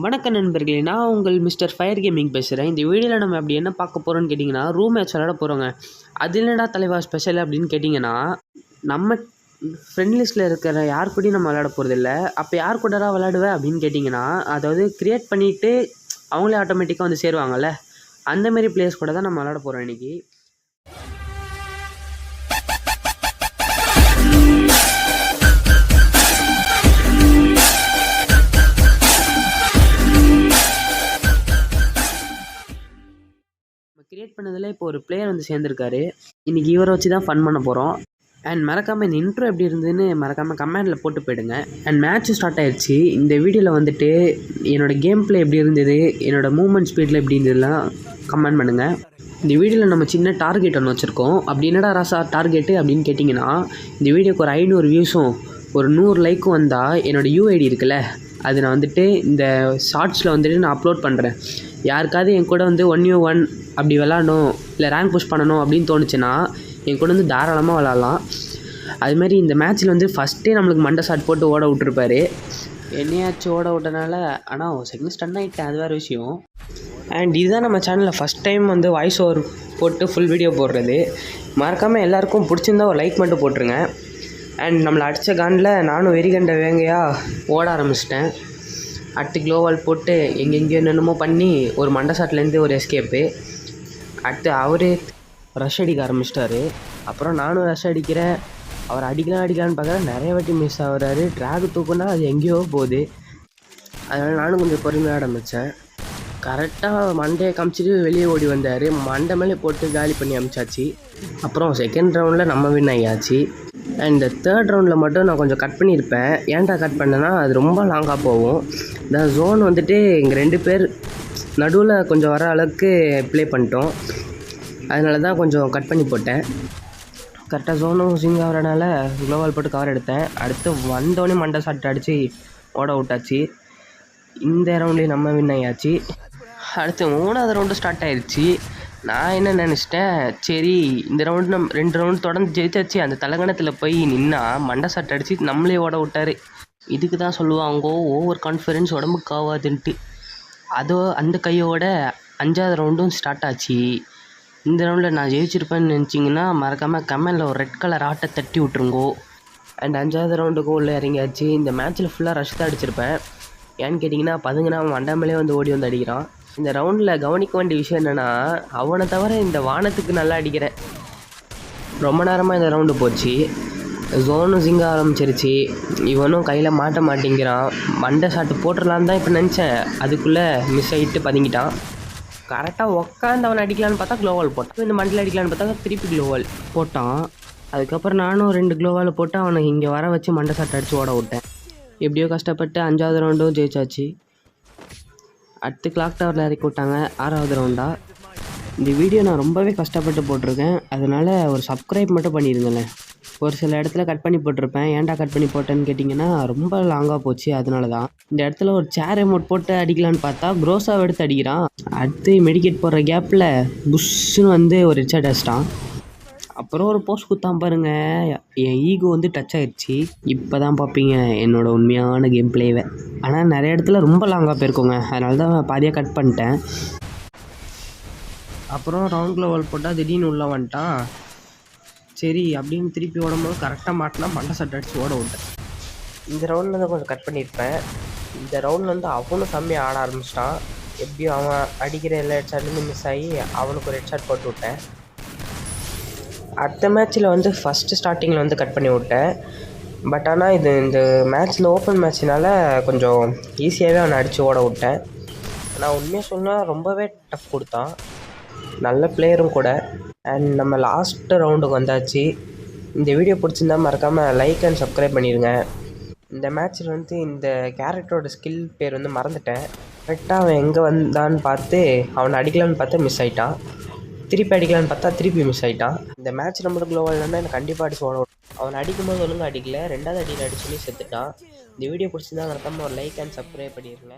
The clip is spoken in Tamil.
வணக்க நண்பர்களே, நான் உங்கள் மிஸ்டர் ஃபயர் கேமிங் பேசுகிறேன். இந்த வீடியோவில் நம்ம அப்படி என்ன பார்க்க போகிறோன்னு கேட்டிங்கன்னா, ரூம் மேட்ச் விளையாட போகிறோங்க. அது என்னடா தலைவா ஸ்பெஷல் அப்படின்னு கேட்டிங்கன்னா, நம்ம ஃப்ரெண்ட் லிஸ்ட்டில் இருக்கிற யார் கூடயும் நம்ம விளையாட போகிறதில்ல. அப்போ யார் கூடடா விளையாடுவேன் அப்படின்னு கேட்டிங்கன்னா, அதாவது க்ரியேட் பண்ணிவிட்டு அவங்களே ஆட்டோமேட்டிக்காக வந்து சேருவாங்கள்ல, அந்தமாரி பிளேயர்ஸ் கூட தான் நம்ம விளையாட போகிறோம் இன்றைக்கி. கிரியேட் பண்ணதில் இப்போ ஒரு பிளேயர் வந்து சேர்ந்துருக்காரு. இன்றைக்கி இவரை வச்சு தான் ஃபன் பண்ண போகிறோம். அண்ட் மறக்காமல் இந்த இன்ட்ரோ எப்படி இருந்ததுன்னு மறக்காமல் கமெண்டில் போட்டு போயிடுங்க. அண்ட் மேட்ச்சும் ஸ்டார்ட் ஆயிடுச்சு. இந்த வீடியோவில் வந்துட்டு என்னோடய கேம் பிளே எப்படி இருந்தது, என்னோடய மூவ்மெண்ட் ஸ்பீடில் எப்படி இருந்ததுலாம் கமெண்ட் பண்ணுங்கள். இந்த வீடியோவில் நம்ம சின்ன டார்கெட் ஒன்று வச்சுருக்கோம். அப்படி என்னடா ராசா டார்கெட்டு அப்படின்னு கேட்டிங்கன்னா, இந்த வீடியோக்கு ஒரு 500 வியூஸும் ஒரு 100 லைக்கும் வந்தால் என்னோடய யூஐடி இருக்குல்ல, அது நான் வந்துட்டு இந்த ஷார்ட்ஸில் வந்துட்டு நான் அப்லோட் பண்ணுறேன். யாருக்காவது என் கூட வந்து 1v1 அப்படி விளாடணும், இல்லை ரேங்க் புஷ் பண்ணணும் அப்படின்னு தோணுச்சுன்னா என் கூட வந்து தாராளமாக விளாட்லாம். அதுமாதிரி இந்த மேட்ச்சில் வந்து ஃபஸ்ட்டே நம்மளுக்கு மண்டை ஷாட் போட்டு ஓட விட்டுருப்பாரு. என்னையாச்சும் ஓட விட்டனால ஆனால் செகண்ட் ஸ்டன் ஆகிட்டேன், அது வேறு விஷயம். அண்ட் இதுதான் நம்ம சேனலில் ஃபஸ்ட் டைம் வந்து வாய்ஸ் ஓவர் போட்டு ஃபுல் வீடியோ போடுறது. மறக்காமல் எல்லாேருக்கும் பிடிச்சிருந்தா ஒரு லைக் மட்டும் போட்டுருங்க. அண்ட் நம்மளை அடித்த காண்டில் நானும் வெறிகண்ட வேங்கையாக ஓட ஆரம்பிச்சிட்டேன். அடுத்து க்ளோவால் போட்டு எங்கெங்கேயோ என்னென்னமோ பண்ணி ஒரு மண்டை ஷாட்லேருந்து ஒரு எஸ்கேப்பு. அடுத்து அவர் ரஷ் அடிக்க ஆரம்பிச்சிட்டாரு. அப்புறம் நானும் ரஷ் அடிக்கிறேன். அவர் அடிக்கலான்னு பார்க்குறேன், நிறைய வாட்டி மிஸ் ஆகுறாரு. ட்ராக் தூக்குனா அது எங்கேயோ போகுது. அதனால் நானும் கொஞ்சம் பொறுமையாக ஆரம்பித்தேன். கரெக்டாக மண்டையை காமிச்சிட்டு வெளியே ஓடி வந்தார். மண்டை மேலே போட்டு காலி பண்ணி அமிச்சாச்சு. அப்புறம் செகண்ட் ரவுண்டில் நம்ம வின் ஆகியாச்சு. அண்ட் தேர்ட் ரவுண்டில் மட்டும் நான் கொஞ்சம் கட் பண்ணியிருப்பேன். ஏன்டா கட் பண்ணேன்னா, அது ரொம்ப லாங்காக போகும். இந்த ஜோன் வந்துட்டு எங்கள் 2 பேர் நடுவில் கொஞ்சம் வர அளவுக்கு ப்ளே பண்ணிட்டோம். அதனால தான் கொஞ்சம் கட் பண்ணி போட்டேன். கரெக்டாக ஜோனும் ஸ்விங் ஆகிறனால க்ளோவால் போட்டு கவர் எடுத்தேன். அடுத்து வந்தோடனே மண்டை ஷாட் அடித்து ஓட விட்டாச்சு. இந்த ரவுண்ட்லேயும் நம்ம வின் ஆகியாச்சு. அடுத்து 3வது ரவுண்டு ஸ்டார்ட் ஆயிடுச்சு. நான் என்ன நினச்சிட்டேன், சரி இந்த ரவுண்டு நம்ம 2 ரவுண்டு தொடர்ந்து ஜெயிச்சாச்சு, அந்த தலகணத்தில் போய் நின்னா மண்டை ஷாட் அடித்து நம்மளே ஓட விட்டார். இதுக்கு தான் சொல்லுவாங்கோ ஓவர் கான்ஃபிடென்ஸ் உடம்புக்கு ஆகாதுன்ட்டு. அதோ அந்த கையோட 5வது ரவுண்டும் ஸ்டார்ட் ஆச்சு. இந்த ரவுண்டில் நான் ஜெயிச்சிருப்பேன்னு நினச்சிங்கன்னா மறக்காமல் கமெண்டில் ஒரு ரெட் கலர் ஆட்டை தட்டி விட்ருங்கோ. அண்ட் 5வது ரவுண்டுக்கு உள்ளே இறங்கியாச்சு. இந்த மேட்ச்சில் ஃபுல்லாக ரஷ் தான் அடிச்சிருப்பேன். ஏன்னு கேட்டிங்கன்னா பதுங்கன்னா அவன் மண்டாமலே வந்து ஓடி வந்து அடிக்கிறான். இந்த ரவுண்டில் கவனிக்க வேண்டிய விஷயம் என்னென்னா, அவனை தவிர இந்த வானத்துக்கு நல்லா அடிக்கிறேன். ரொம்ப நேரமாக இந்த ரவுண்டு போச்சு. ஜோனும் சிங்க ஆரம்பிச்சிருச்சு. இவனும் கையில் மாட்ட மாட்டேங்கிறான். மண்டை ஷாட்டு போட்டுடலான்னு தான் இப்போ நினச்சேன். அதுக்குள்ளே மிஸ் ஆகிட்டு பதுங்கிட்டான். கரெக்டாக உட்காந்து அவனை அடிக்கலான்னு பார்த்தா க்ளோவால் போட்டான். இந்த மண்டில் அடிக்கலான்னு பார்த்தா திருப்பி க்ளோவால் போட்டான். அதுக்கப்புறம் நானும் 2 க்ளோவால் போட்டு அவனை இங்கே வர வச்சு மண்டை ஷாட் அடித்து ஓட விட்டேன். எப்படியோ கஷ்டப்பட்டு 5வது ரவுண்டும் ஜெயிச்சாச்சு. அடுத்து கிளாக் டவரில் இறக்கி விட்டாங்க 6வது ரவுண்டாக. இந்த வீடியோ நான் ரொம்பவே கஷ்டப்பட்டு போட்டிருக்கேன். அதனால் ஒரு சப்ஸ்கிரைப் மட்டும் பண்ணிடுங்களேன். ஒரு சில இடத்துல கட் பண்ணி போட்டிருப்பேன். ஏன்டா கட் பண்ணி போட்டேன்னு கேட்டிங்கன்னா, ரொம்ப லாங்காக போச்சு, அதனால தான். இந்த இடத்துல ஒரு சேர் ரிமோட் போட்டு அடிக்கலான்னு பார்த்தா க்ரோஸாக எடுத்து அடிக்கிறான். அடுத்து மெடிக்கெட் போடுற கேப்பில் புஷ்ஷுன்னு வந்து ஒரு ஹெட்ஷாட் அடிச்சிட்டான். அப்புறம் ஒரு போஸ்ட் குத்தான் பாருங்க, என் ஈகோ வந்து டச் ஆகிடுச்சு. இப்போ தான் பார்ப்பீங்க என்னோடய உண்மையான கேம் பிளேவை. ஆனால் நிறைய இடத்துல ரொம்ப லாங்காக போயிருக்கோங்க, அதனால தான் பாதியாக கட் பண்ணிட்டேன். அப்புறம் ரவுண்ட் க்ளோவால் போட்டால் திடீர்னு உள்ளே வந்துட்டான். சரி அப்படின்னு திருப்பி ஓடும்போது கரெக்டாக மாட்டினா மண்டை ஷாட் அடித்து ஓட விட்டேன். இந்த ரவுண்டில் தான் கொஞ்சம் கட் பண்ணியிருப்பேன். இந்த ரவுண்டில் வந்து அவனும் செம்மையாக ஆட ஆரம்பிச்சிட்டான். எப்படியும் அவன் அடிக்கிற எல்லா ஹெட்ஷாட்லேருந்து மிஸ் ஆகி அவனுக்கு ஒரு ஹெட்ஷாட் போட்டு விட்டேன். அடுத்த மேட்ச்சில் வந்து ஃபஸ்ட்டு ஸ்டார்டிங்கில் வந்து கட் பண்ணி விட்டேன். பட் ஆனால் இந்த மேட்ச்சில் ஓப்பன் மேட்ச்னால கொஞ்சம் ஈஸியாகவே அவனை அடித்து ஓட விட்டேன். நான் உண்மையாக சொன்னால் ரொம்பவே டஃப் கொடுத்தான். நல்ல பிளேயரும் கூட. அண்ட் நம்ம லாஸ்ட்டு ரவுண்டுக்கு வந்தாச்சு. இந்த வீடியோ பிடிச்சிருந்தா மறக்காமல் லைக் அண்ட் சப்ஸ்கிரைப் பண்ணிடுங்க. இந்த மேட்ச்சில் வந்து இந்த கேரக்டரோட ஸ்கில் பேர் வந்து மறந்துட்டேன். கரெக்டாக அவன் எங்கே வந்தான்னு பார்த்து அவனை அடிக்கலான்னு பார்த்தா மிஸ் ஆகிட்டான். திருப்பி அடிக்கலான்னு பார்த்தா திருப்பி மிஸ் ஆகிட்டான். இந்த மேட்ச் நம்மளுக்கு க்ளோவால் இல்லைன்னா எனக்கு கண்டிப்பாக அடிச்சு ஓட. அவன் அடிக்கும்போது ஒழுங்காக அடிக்கல, 2வது அடியில் அடிச்சுன்னு செத்துட்டான். இந்த வீடியோ பிடிச்சிருந்தா மறக்காமல் ஒரு லைக் அண்ட் சப்ஸ்கிரைப் பண்ணிடுங்க.